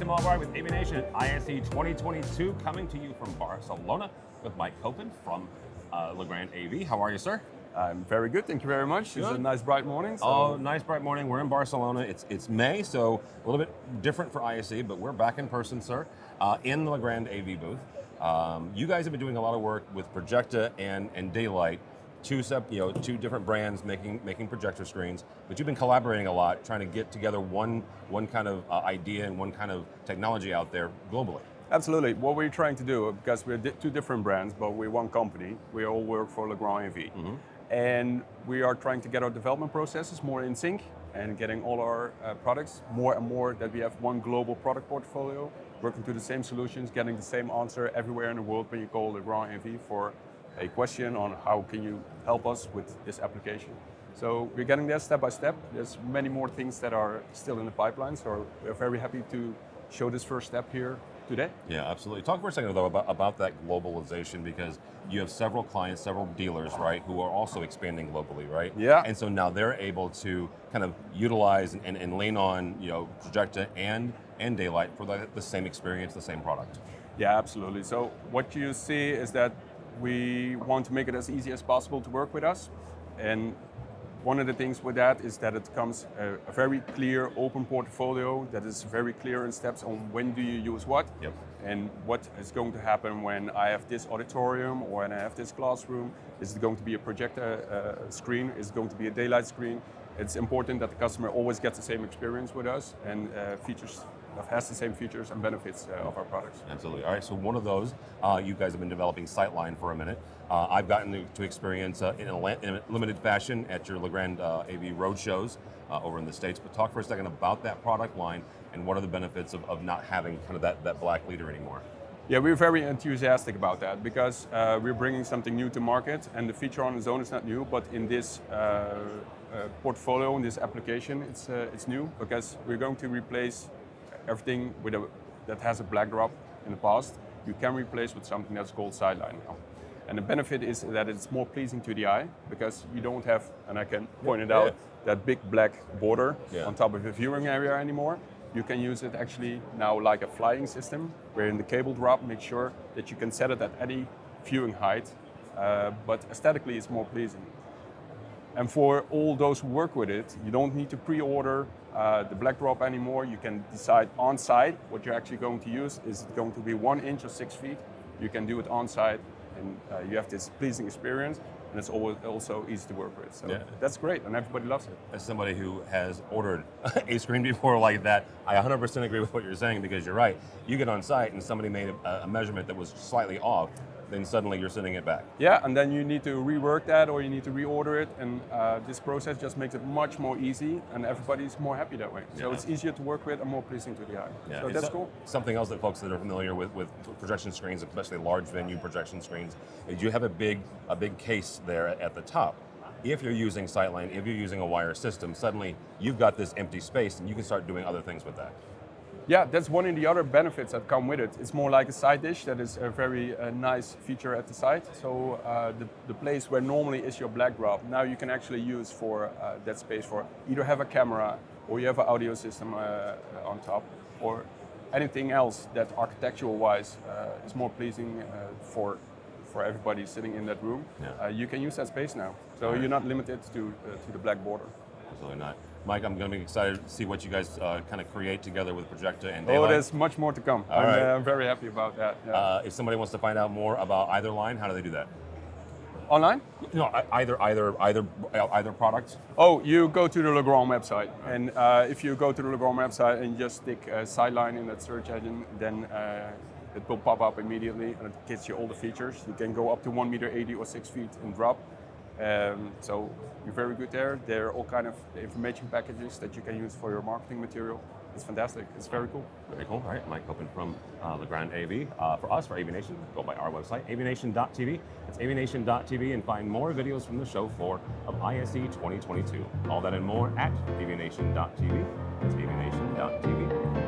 Tim Albright with AVNation at ISE 2022, coming to you from Barcelona with Mike Copen from Legrand AV. How are you, sir? I'm very good, thank you very much. Good. It's a nice bright morning. Nice bright morning. We're in Barcelona. It's May, so a little bit different for ISE, but we're back in person, sir, in the Legrand AV booth. You guys have been doing a lot of work with Projecta and Da-Lite, two different brands making projector screens, but you've been collaborating a lot, trying to get together one kind of idea and one kind of technology out there globally. Absolutely. What we're trying to do, because we're two different brands, but we're one company, we all work for Legrand AV. Mm-hmm. And we are trying to get our development processes more in sync and getting all our products more and more that we have one global product portfolio, working to the same solutions, getting the same answer everywhere in the world when you call Legrand AV for a question on how can you help us with this application. So we're getting there step by step. There's many more things that are still in the pipeline, so we're very happy to show this first step here today. Yeah, absolutely. Talk for a second though about that globalization, because you have several clients, several dealers, right, who are also expanding globally, right? Yeah. And so now they're able to kind of utilize and lean on, Projecta and Da-Lite for the same experience, the same product. Yeah, absolutely. So what you see is that we want to make it as easy as possible to work with us. And one of the things with that is that it comes a very clear open portfolio that is very clear in steps on when do you use what. Yep. And what is going to happen when I have this auditorium or when I have this classroom. Is it going to be a projector screen? Is it going to be a Da-Lite screen? It's important that the customer always gets the same experience with us and has the same features and benefits of our products. Absolutely. All right, so one of those, you guys have been developing Sideline for a minute. I've gotten to experience in a limited fashion at your Legrand AV road shows over in the States, but talk for a second about that product line and what are the benefits of not having kind of that black leader anymore. Yeah, we're very enthusiastic about that because we're bringing something new to market, and the feature on its own is not new, but in this portfolio, in this application, it's new because we're going to replace everything that has a black drop in the past. You can replace with something that's called Sideline now. And the benefit is that it's more pleasing to the eye because you don't have, and I can point it out, that big black border on top of the viewing area anymore. You can use it actually now like a flying system, where in the cable drop, make sure that you can set it at any viewing height, but aesthetically it's more pleasing. And for all those who work with it, you don't need to pre-order the black drop anymore. You can decide on site what you're actually going to use. Is it going to be 1 inch or 6 feet? You can do it on site, and you have this pleasing experience. And it's also easy to work with. So that's great, and everybody loves it. As somebody who has ordered a screen before like that, I 100% agree with what you're saying, because you're right. You get on site and somebody made a measurement that was slightly off, then suddenly you're sending it back. Yeah, and then you need to rework that or you need to reorder it, and this process just makes it much more easy, and everybody's more happy that way. So it's easier to work with and more pleasing to the eye. Yeah. So that's cool. Something else that folks that are familiar with projection screens, especially large venue projection screens, is you have a big case there at the top. If you're using Sideline, if you're using a wire system, suddenly you've got this empty space and you can start doing other things with that. Yeah, that's one of the other benefits that come with it. It's more like a side dish that is a very nice feature at the site. So the place where normally is your black drop, now you can actually use for that space for either have a camera or you have an audio system on top, or anything else that architectural-wise is more pleasing for everybody sitting in that room. You can use that space now. So you're not limited to the black border. Absolutely not. Mike, I'm going to be excited to see what you guys kind of create together with Projecta and Da-Lite. Oh, there's much more to come. I'm very happy about that. Yeah. If somebody wants to find out more about either line, how do they do that? Online? No, either product. Oh, you go to the Legrand website, and if you go to the Legrand website and just stick Sideline in that search engine, then it will pop up immediately, and it gets you all the features. You can go up to 1.80 meters or 6 feet in drop. So you're very good there. There are all kind of information packages that you can use for your marketing material. It's fantastic. It's very cool. Very cool. All right, Mike Copen from Legrand AV. For us, for AVNation, go by our website, avnation.tv. It's avnation.tv, and find more videos from the show floor of ISE 2022. All that and more at avnation.tv. It's avnation.tv.